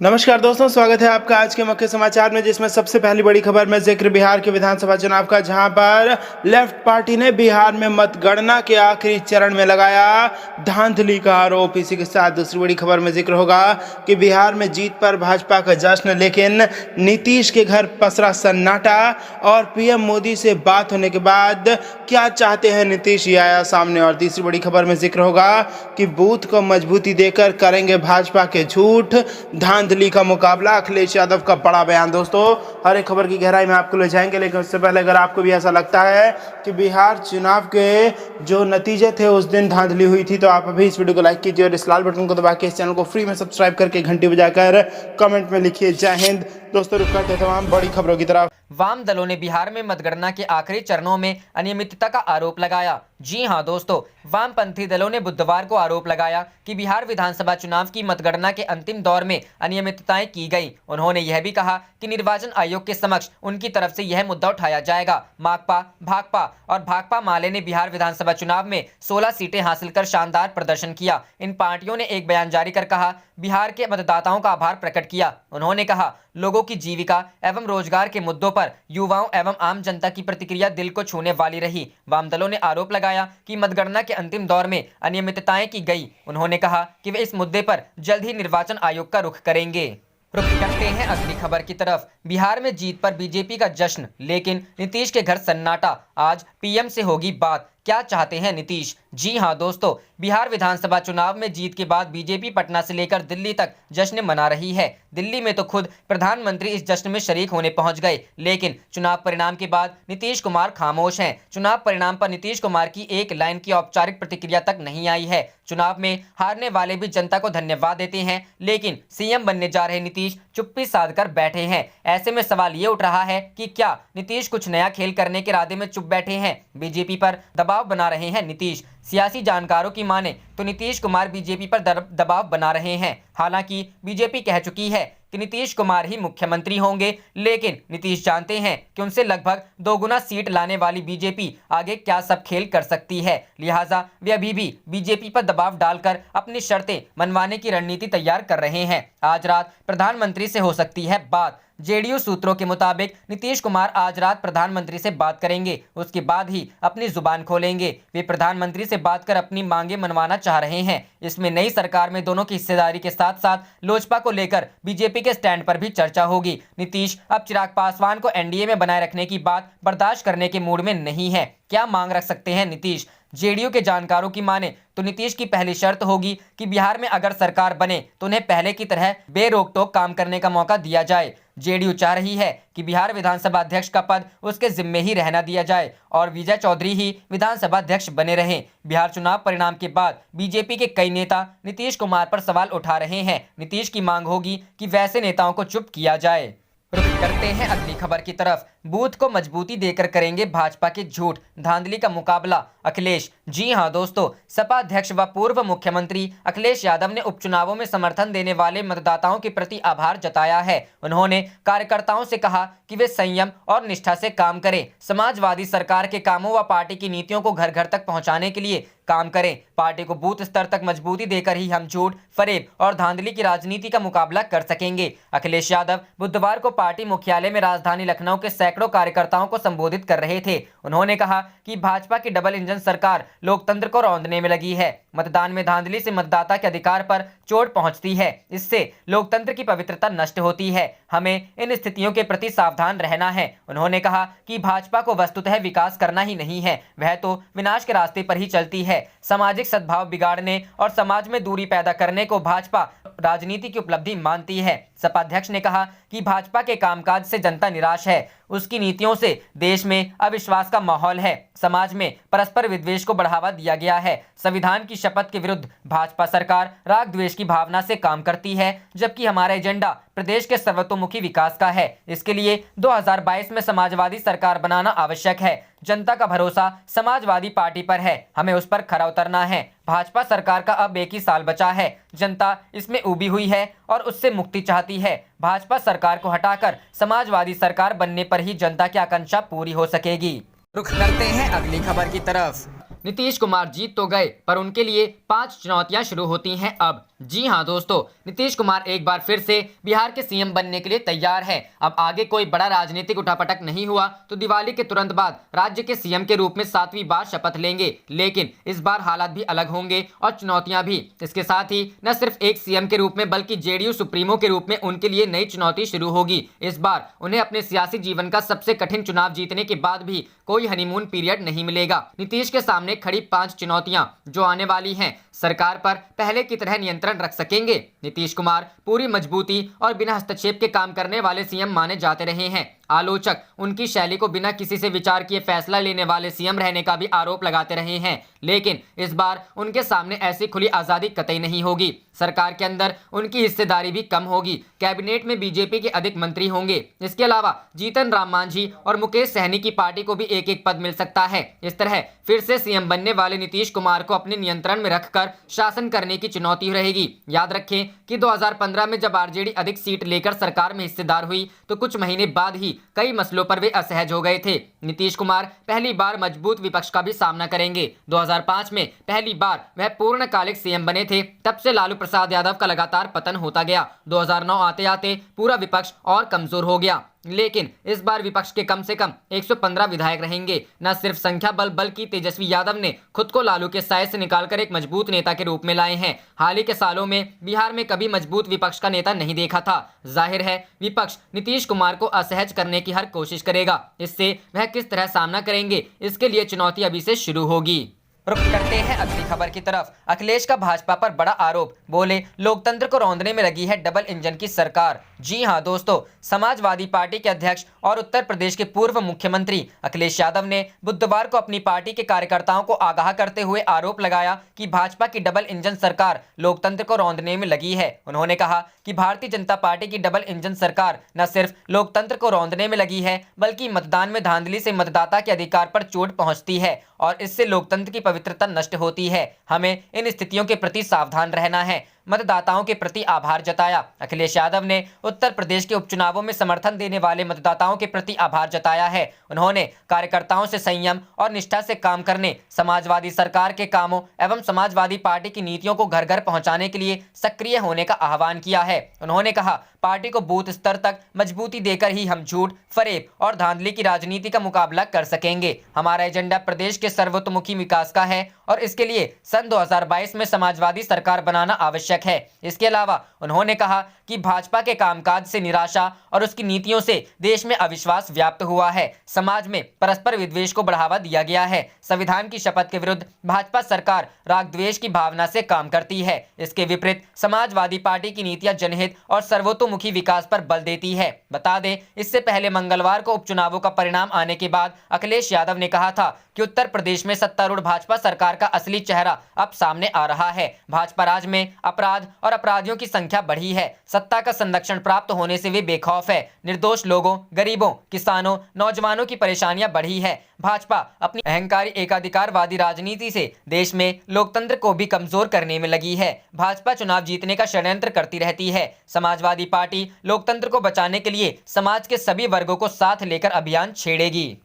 नमस्कार दोस्तों, स्वागत है आपका आज के मुख्य समाचार में, जिसमें सबसे पहली बड़ी खबर में जिक्र बिहार के विधानसभा चुनाव का, जहां पर लेफ्ट पार्टी ने बिहार में मतगणना के आखिरी चरण में लगाया धांधली का आरोप। इसी के साथ दूसरी बड़ी खबर में जिक्र होगा कि बिहार में जीत पर भाजपा का जश्न, लेकिन नीतीश के घर पसरा सन्नाटा और पीएम मोदी से बात होने के बाद क्या चाहते हैं नीतीश, ये आया सामने। और तीसरी बड़ी खबर में जिक्र होगा कि बूथ को मजबूती देकर करेंगे भाजपा के झूठ, धांधली का मुकाबला, अखिलेश यादव का बड़ा बयान। दोस्तों, हर एक खबर की गहराई में आपको ले जाएंगे, लेकिन उससे पहले अगर आपको भी ऐसा लगता है कि बिहार चुनाव के जो नतीजे थे उस दिन धांधली हुई थी, तो आप अभी इस वीडियो को लाइक कीजिए और इस लाल बटन को दबा के इस चैनल को फ्री में सब्सक्राइब करके घंटी बजाकर कमेंट में लिखिए जय हिंद। दोस्तों, रुक करते तमाम बड़ी खबरों की तरफ। वाम दलों ने बिहार में मतगणना के आखिरी चरणों में अनियमितता का आरोप लगाया। जी हां दोस्तों, वामपंथी दलों ने बुधवार को आरोप लगाया कि बिहार विधानसभा चुनाव की मतगणना के अंतिम दौर में अनियमितताएं की गई। उन्होंने यह भी कहा कि निर्वाचन आयोग के समक्ष उनकी तरफ से यह मुद्दा उठाया जाएगा। माकपा, भाकपा और भाकपा माले ने बिहार विधानसभा चुनाव में 16 सीटें हासिल कर शानदार प्रदर्शन किया। इन पार्टियों ने एक बयान जारी कर कहा, बिहार के मतदाताओं का आभार प्रकट किया। उन्होंने कहा, लोगों की जीविका एवं रोजगार के मुद्दों पर युवाओं एवं आम जनता की प्रतिक्रिया दिल को छूने वाली रही। वाम दलों ने आरोप लगाया कि मतगणना के अंतिम दौर में अनियमितताएं की गई। उन्होंने कहा कि वे इस मुद्दे पर जल्द ही निर्वाचन आयोग का रुख करेंगे। रुख करते हैं अगली खबर की तरफ। बिहार में जीत पर बीजेपी का जश्न, लेकिन नीतीश के घर सन्नाटा। आज पीएम से होगी बात, क्या चाहते हैं नीतीश। जी हां दोस्तों, बिहार विधानसभा चुनाव में जीत के बाद बीजेपी पटना से लेकर दिल्ली तक जश्न मना रही है। दिल्ली में तो खुद प्रधानमंत्री इस जश्न में शरीक होने पहुंच गए, लेकिन चुनाव परिणाम के बाद नीतीश कुमार खामोश हैं। चुनाव परिणाम पर नीतीश कुमार की एक लाइन की औपचारिक प्रतिक्रिया तक नहीं आई है। चुनाव में हारने वाले भी जनता को धन्यवाद देते हैं, लेकिन सीएम बनने जा रहे नीतीश चुप्पी साधकर बैठे हैं। ऐसे में सवाल ये उठ रहा है कि क्या नीतीश कुछ नया खेल करने के इरादे में चुप बैठे हैं। बीजेपी पर दबाव बना रहे हैं नीतीश। सियासी जानकारों की माने तो नीतीश कुमार बीजेपी पर दबाव बना रहे हैं। हालांकि बीजेपी कह चुकी है कि नीतीश कुमार ही मुख्यमंत्री होंगे, लेकिन नीतीश जानते हैं कि उनसे लगभग 2 गुना सीट लाने वाली बीजेपी आगे क्या सब खेल कर सकती है। लिहाजा वे अभी भी बीजेपी पर दबाव डालकर अपनी शर्तें मनवाने की रणनीति तैयार कर रहे हैं। आज रात प्रधानमंत्री से हो सकती है बात। जेडीयू सूत्रों के मुताबिक नीतीश कुमार आज रात प्रधानमंत्री से बात करेंगे, उसके बाद ही अपनी जुबान खोलेंगे। वे प्रधानमंत्री से बात कर अपनी मांगे मनवाना चाह रहे हैं। इसमें नई सरकार में दोनों की हिस्सेदारी के साथ साथ लोजपा को लेकर बीजेपी के स्टैंड पर भी चर्चा होगी। नीतीश अब चिराग पासवान को एनडीए में बनाए रखने की बात बर्दाश्त करने के मूड में नहीं है। क्या मांग रख सकते हैं नीतीश? जेडीयू के जानकारों की माने तो नीतीश की पहली शर्त होगी कि बिहार में अगर सरकार बने तो उन्हें पहले की तरह बेरोक टोक काम करने का मौका दिया जाए। जेडीयू चाह रही है कि बिहार विधानसभा अध्यक्ष का पद उसके जिम्मे ही रहना दिया जाए और विजय चौधरी ही विधानसभा अध्यक्ष बने रहें। बिहार चुनाव परिणाम के बाद बीजेपी के कई नेता नीतीश कुमार पर सवाल उठा रहे हैं। नीतीश की मांग होगी कि वैसे नेताओं को चुप किया जाए। रुख करते हैं अगली खबर की तरफ। बूथ को मजबूती देकर करेंगे भाजपा के झूठ, धांधली का मुकाबला, अखिलेश। जी हां दोस्तों, सपा अध्यक्ष व पूर्व मुख्यमंत्री अखिलेश यादव ने उपचुनावों में समर्थन देने वाले मतदाताओं के प्रति आभार जताया है। उन्होंने कार्यकर्ताओं से कहा कि वे संयम और निष्ठा से काम करें, समाजवादी सरकार के कामों व पार्टी की नीतियों को घर घर तक पहुंचाने के लिए काम करें। पार्टी को बूथ स्तर तक मजबूती देकर ही हम झूठ, फरेब और धांधली की राजनीति का मुकाबला कर सकेंगे। अखिलेश यादव बुधवार को पार्टी मुख्यालय में राजधानी लखनऊ के सैकड़ों कार्यकर्ताओं को संबोधित कर रहे थे। उन्होंने कहा कि भाजपा की डबल इंजन सरकार लोकतंत्र को रौंदने में लगी है। मतदान में धांधली से मतदाता के अधिकार पर चोट पहुंचती है, इससे लोकतंत्र की पवित्रता नष्ट होती है। हमें इन स्थितियों के प्रति सावधान रहना है। उन्होंने कहा कि भाजपा को वस्तुतः विकास करना ही नहीं है, वह तो विनाश के रास्ते पर ही चलती है। सामाजिक सद्भाव बिगाड़ने और समाज में दूरी पैदा करने को भाजपा राजनीति की उपलब्धि मानती है। सपा अध्यक्ष ने कहा कि भाजपा के कामकाज से जनता निराश है, उसकी नीतियों से देश में अविश्वास का माहौल है, समाज में परस्पर विद्वेष को बढ़ावा दिया गया है। संविधान की शपथ के विरुद्ध भाजपा सरकार राग द्वेष की भावना से काम करती है, जबकि हमारा एजेंडा प्रदेश के सर्वतोमुखी विकास का है। इसके लिए 2022 में समाजवादी सरकार बनाना आवश्यक है। जनता का भरोसा समाजवादी पार्टी पर है, हमें उस पर खरा उतरना है। भाजपा सरकार का अब 1 ही साल बचा है, जनता इसमें उबी हुई है और उससे मुक्ति चाहती है। भाजपा सरकार को हटाकर समाजवादी सरकार बनने पर ही जनता की आकांक्षा पूरी हो सकेगी। रुख करते हैं अगली खबर की तरफ। नीतीश कुमार जीत तो गए पर उनके लिए 5 चुनौतियां शुरू होती हैं अब। जी हां दोस्तों, नीतीश कुमार एक बार फिर से बिहार के सीएम बनने के लिए तैयार हैं। अब आगे कोई बड़ा राजनीतिक उठापटक नहीं हुआ तो दिवाली के तुरंत बाद राज्य के सीएम के रूप में 7वीं बार शपथ लेंगे, लेकिन इस बार हालात भी अलग होंगे और चुनौतियां भी। इसके साथ ही न सिर्फ एक सीएम के रूप में बल्कि जेडीयू सुप्रीमो के रूप में उनके लिए नई चुनौती शुरू होगी। इस बार उन्हें अपने सियासी जीवन का सबसे कठिन चुनाव जीतने के बाद भी कोई हनीमून पीरियड नहीं मिलेगा। नीतीश के सामने खड़ी 5 चुनौतियां जो आने वाली हैं। सरकार पर पहले की तरह नियंत्रण रख सकेंगे? नीतीश कुमार पूरी मजबूती और बिना हस्तक्षेप के काम करने वाले सीएम माने जाते रहे हैं। आलोचक उनकी शैली को बिना किसी से विचार किए फैसला लेने वाले सीएम रहने का भी आरोप लगाते रहे हैं, लेकिन इस बार उनके सामने ऐसी खुली आजादी कतई नहीं होगी। सरकार के अंदर उनकी हिस्सेदारी भी कम होगी। कैबिनेट में बीजेपी के अधिक मंत्री होंगे। इसके अलावा जीतन राम मांझी और मुकेश सहनी की पार्टी को भी एक एक पद मिल सकता है। इस तरह फिर से सीएम बनने वाले नीतीश कुमार को अपने नियंत्रण में रखकर शासन करने की चुनौती रहेगी। याद रखें कि 2015 में जब आरजेडी अधिक सीट लेकर सरकार में हिस्सेदार हुई तो कुछ महीने बाद ही कई मसलों पर वे असहज हो गए थे। नीतीश कुमार पहली बार मजबूत विपक्ष का भी सामना करेंगे। 2005 में पहली बार वह पूर्णकालिक सीएम बने थे, तब से लालू प्रसाद यादव का लगातार पतन होता गया। 2009 आते आते पूरा विपक्ष और कमजोर हो गया, लेकिन इस बार विपक्ष के कम से कम 115 विधायक रहेंगे। न सिर्फ संख्या बल बल्कि तेजस्वी यादव ने खुद को लालू के साए से निकालकर एक मजबूत नेता के रूप में लाए हैं। हाल ही के सालों में बिहार में कभी मजबूत विपक्ष का नेता नहीं देखा था। जाहिर है विपक्ष नीतीश कुमार को असहज करने की हर कोशिश करेगा। इससे वह किस तरह सामना करेंगे, इसके लिए चुनौती अभी से शुरू होगी। रुक करते हैं अगली खबर की तरफ। अखिलेश का भाजपा पर बड़ा आरोप, बोले लोकतंत्र को रौंदने में लगी है डबल इंजन की सरकार। जी हां दोस्तों, समाजवादी पार्टी के अध्यक्ष और उत्तर प्रदेश के पूर्व मुख्यमंत्री अखिलेश यादव ने बुधवार को अपनी पार्टी के कार्यकर्ताओं को आगाह करते हुए आरोप लगाया कि भाजपा की डबल इंजन सरकार लोकतंत्र को रौंदने में लगी है। उन्होंने कहा कि भारतीय जनता पार्टी की डबल इंजन सरकार न सिर्फ लोकतंत्र को रौंदने में लगी है बल्कि मतदान में धांधली से मतदाता के अधिकार पर चोट पहुंचती है और इससे लोकतंत्र की पवित्रता नष्ट होती है। हमें इन स्थितियों के प्रति सावधान रहना है। मतदाताओं के प्रति आभार जताया। अखिलेश यादव ने उत्तर प्रदेश के उपचुनावों में समर्थन देने वाले मतदाताओं के प्रति आभार जताया है। उन्होंने कार्यकर्ताओं से संयम और निष्ठा से काम करने, समाजवादी सरकार के कामों एवं समाजवादी पार्टी की नीतियों को घर घर पहुंचाने के लिए सक्रिय होने का आह्वान किया है। उन्होंने कहा पार्टी को बूथ स्तर तक मजबूती देकर ही हम झूठ, फरेब और धांधली की राजनीति का मुकाबला कर सकेंगे। हमारा एजेंडा प्रदेश के सर्वतोमुखी विकास का है और इसके लिए सन 2022 में समाजवादी सरकार बनाना आवश्यक है। इसके अलावा उन्होंने कहा कि भाजपा के कामकाज से निराशा और उसकी नीतियों से देश में अविश्वास व्याप्त हुआ है। समाज में परस्पर विद्वेष को बढ़ावा दिया गया है। संविधान की शपथ के विरुद्ध भाजपा सरकार राग द्वेष की भावना से काम करती है। इसके विपरीत समाजवादी पार्टी की नीतियां जनहित और सर्वतोमुखी विकास पर बल देती है। बता दें, इससे पहले मंगलवार को उपचुनावों का परिणाम आने के बाद अखिलेश यादव ने कहा था कि उत्तर प्रदेश में सत्तारूढ़ भाजपा सरकार का असली चेहरा अब सामने आ रहा है। भाजपा राज में अपराध और अपराधियों की संख्या बढ़ी है। सत्ता का संरक्षण प्राप्त होने से वे बेखौफ है। निर्दोष लोगों, गरीबों, किसानों, नौजवानों की परेशानियां बढ़ी है। भाजपा अपनी अहंकारी एकाधिकारवादी राजनीति से देश में लोकतंत्र को भी कमजोर करने में लगी है। भाजपा चुनाव जीतने का षड्यंत्र करती रहती है। समाजवादी पार्टी लोकतंत्र को बचाने के लिए समाज के सभी वर्गों को साथ लेकर अभियान छेड़ेगी।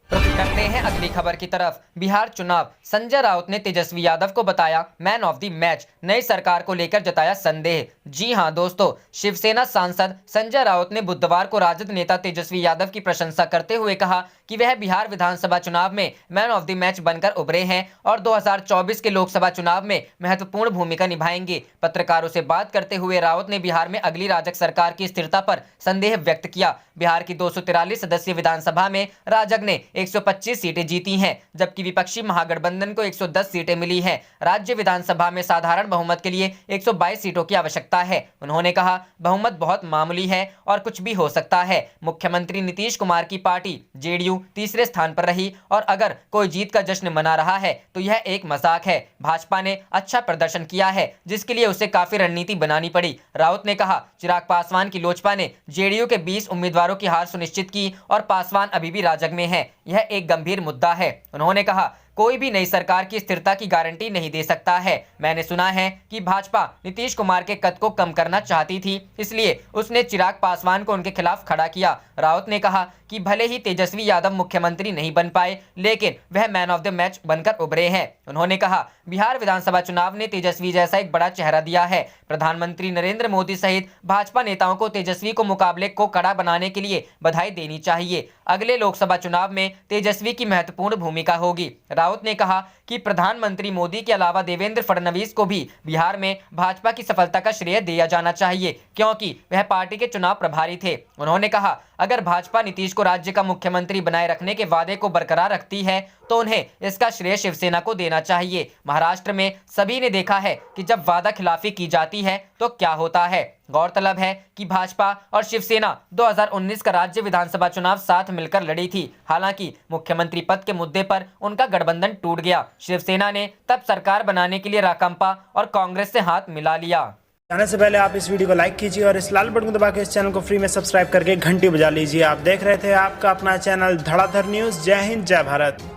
करते हैं अगली खबर की तरफ। बिहार चुनाव, संजय राउत ने तेजस्वी यादव को बताया मैन ऑफ द मैच, नई सरकार को लेकर जताया संदेह। जी हां दोस्तों, शिवसेना सांसद संजय राउत ने बुधवार को राजद नेता तेजस्वी यादव की प्रशंसा करते हुए कहा कि वह बिहार विधानसभा चुनाव में मैन ऑफ द मैच बनकर उभरे हैं और 2024 के लोकसभा चुनाव में महत्वपूर्ण भूमिका निभाएंगे। पत्रकारों से बात करते हुए राउत ने बिहार में अगली राजग सरकार की स्थिरता पर संदेह व्यक्त किया। बिहार की 243 सदस्यीय विधानसभा में राजग ने 125 सीटें जीती हैं, जबकि विपक्षी महागठबंधन को 110 सीटें मिली हैं। राज्य विधानसभा में साधारण बहुमत के लिए 122 सीटों की आवश्यकता है। उन्होंने कहा बहुमत बहुत मामूली है और कुछ भी हो सकता है। मुख्यमंत्री नीतीश कुमार की पार्टी जेडीयू तीसरे स्थान पर रही और अगर कोई जीत का जश्न मना रहा है तो यह एक मजाक है। भाजपा ने अच्छा प्रदर्शन किया है जिसके लिए उसे काफी रणनीति बनानी पड़ी। राउत ने कहा चिराग पासवान की लोजपा ने जेडीयू के 20 उम्मीदवारों की हार सुनिश्चित की और पासवान अभी भी राजग में है। यह एक गंभीर मुद्दा है। उन्होंने कहा कोई भी नई सरकार की स्थिरता की गारंटी नहीं दे सकता है। मैंने सुना है कि भाजपा नीतीश कुमार के कद को कम करना चाहती थी, इसलिए उसने चिराग पासवान को उनके खिलाफ खड़ा किया। राउत ने कहा कि भले ही तेजस्वी यादव मुख्यमंत्री नहीं बन पाए, लेकिन वह मैन ऑफ द मैच बनकर उभरे हैं। उन्होंने कहा, बिहार विधानसभा चुनाव ने तेजस्वी जैसा एक बड़ा चेहरा दिया है। प्रधानमंत्री नरेंद्र मोदी सहित भाजपा नेताओं को तेजस्वी को मुकाबले को कड़ा बनाने के लिए बधाई देनी चाहिए। अगले लोकसभा चुनाव में तेजस्वी की महत्वपूर्ण भूमिका होगी। राउत ने कहा कि प्रधानमंत्री मोदी के अलावा देवेंद्र फडणवीस को भी बिहार में भाजपा की सफलता का श्रेय दिया जाना चाहिए, क्योंकि वह पार्टी के चुनाव प्रभारी थे। उन्होंने कहा, अगर भाजपा नीतीश को राज्य का मुख्यमंत्री बनाए रखने के वादे को बरकरार रखती है तो उन्हें इसका श्रेय शिवसेना को देना चाहिए। महाराष्ट्र में सभी ने देखा है कि जब वादा खिलाफी की जाती है तो क्या होता है। गौरतलब है कि भाजपा और शिवसेना 2019 का राज्य विधानसभा चुनाव साथ मिलकर लड़ी थी। हालांकि मुख्यमंत्री पद के मुद्दे पर उनका गठबंधन टूट गया। शिवसेना ने तब सरकार बनाने के लिए राकांपा और कांग्रेस से हाथ मिला लिया। जाने से पहले आप इस वीडियो को लाइक कीजिए और इस लाल बटन को दबा के इस चैनल को फ्री में सब्सक्राइब करके घंटी बजा लीजिए। आप देख रहे थे आपका अपना चैनल धड़ाधड़ न्यूज। जय हिंद, जय भारत।